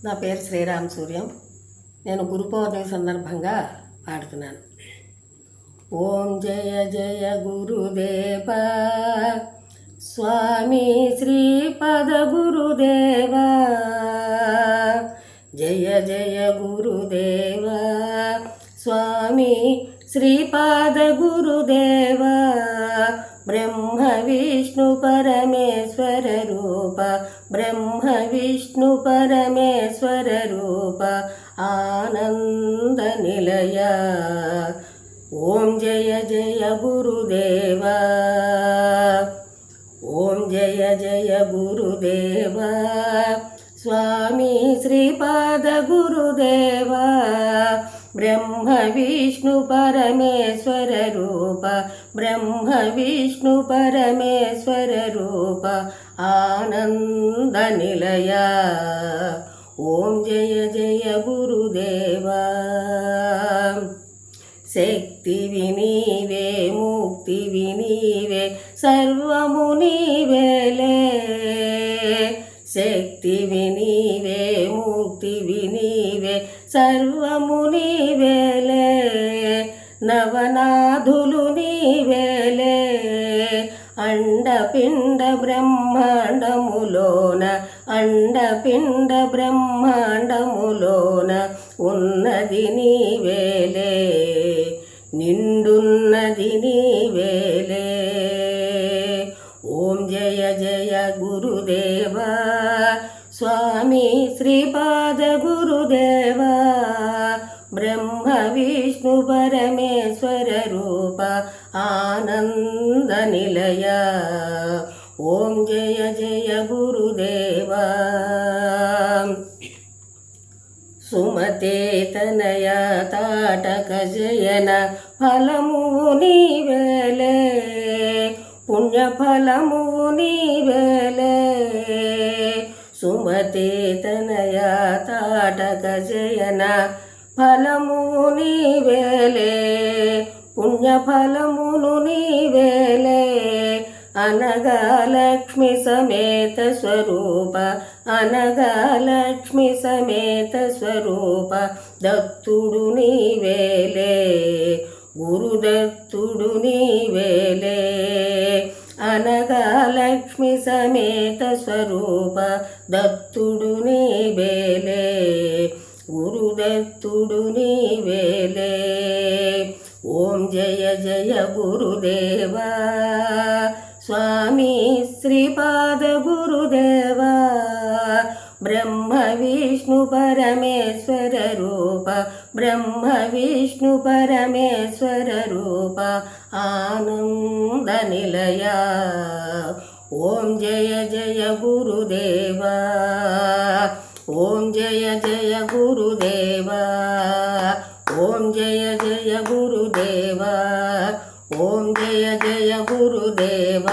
నా పేరు శ్రీరామ్ సూర్యం. నేను గురు పౌర్ణమి సందర్భంగా పాడుతున్నాను. ఓం జయ జయ గురుదేవ స్వామి శ్రీపద గురుదేవ, జయ జయ గురుదేవ స్వామి శ్రీపాద గురుదేవ, బ్రహ్మ విష్ణు పరమేశ్వర రూప, బ్రహ్మ విష్ణు పరమేశ్వర రూప, ఆనంద నిలయ. ఓం జయ జయ గురుదేవ, ఓం జయ జయ గురుదేవ స్వామి శ్రీపాద గురుదేవ, బ్రహ్మ విష్ణు పరమేశ్వర రూప, బ్రహ్మ విష్ణు పరమేశ్వర రూప, ఆనంద నిలయ. ఓం జయ జయ గురుదేవ. శక్తివి నీవే, ముక్తివి నీవే, సర్వము నీవేలే. శక్తివి నీవే, ముక్తివి నీవే, సర్వము నీవేలే. నవనాథులు నీవేలే. అండపిండ బ్రహ్మాండములోన, అండపిండ బ్రహ్మాండములోన ఉన్నది నీవేలే, నిండున్నది నీవేలే. ఓం జయ జయ గురుదేవ స్వామి శ్రీపాద గురుదేవ, బ్రహ్మ విష్ణు పరమేశ్వర రూప, ఆనంద నిలయ. ఓం జయ జయ గురుదేవ. సుమతే తనయ తాటక జయన ఫలము నీవేలే, పుణ్యఫలము నీవేలే. సుమతే తనయ తాటక జయన ఫలము నీవేలే, పుణ్యఫలమును నీవేలే. అనగా లక్ష్మి సమేత స్వరూప, అనగా లక్ష్మి సమేత స్వరూప, దత్తుడు నీవేలే, గురుదత్తుడు నీవేలే. అనగా లక్ష్మి సమేత స్వరూప, దత్తుడు నీవేలే, గురుదత్తుడు నీవేలే. ఓం జయ జయ గురుదేవ స్వామి శ్రీపాద గురుదేవ, బ్రహ్మ విష్ణు పరమేశ్వర రూప, బ్రహ్మ విష్ణు పరమేశ్వర రూప, ఆనంద నిలయ. ఓం జయ జయ గురుదేవ, ఓం జయ జయ గురుదేవ, ఓం జయ జయ గురుదేవ, ఓం జయ జయ గురుదేవ.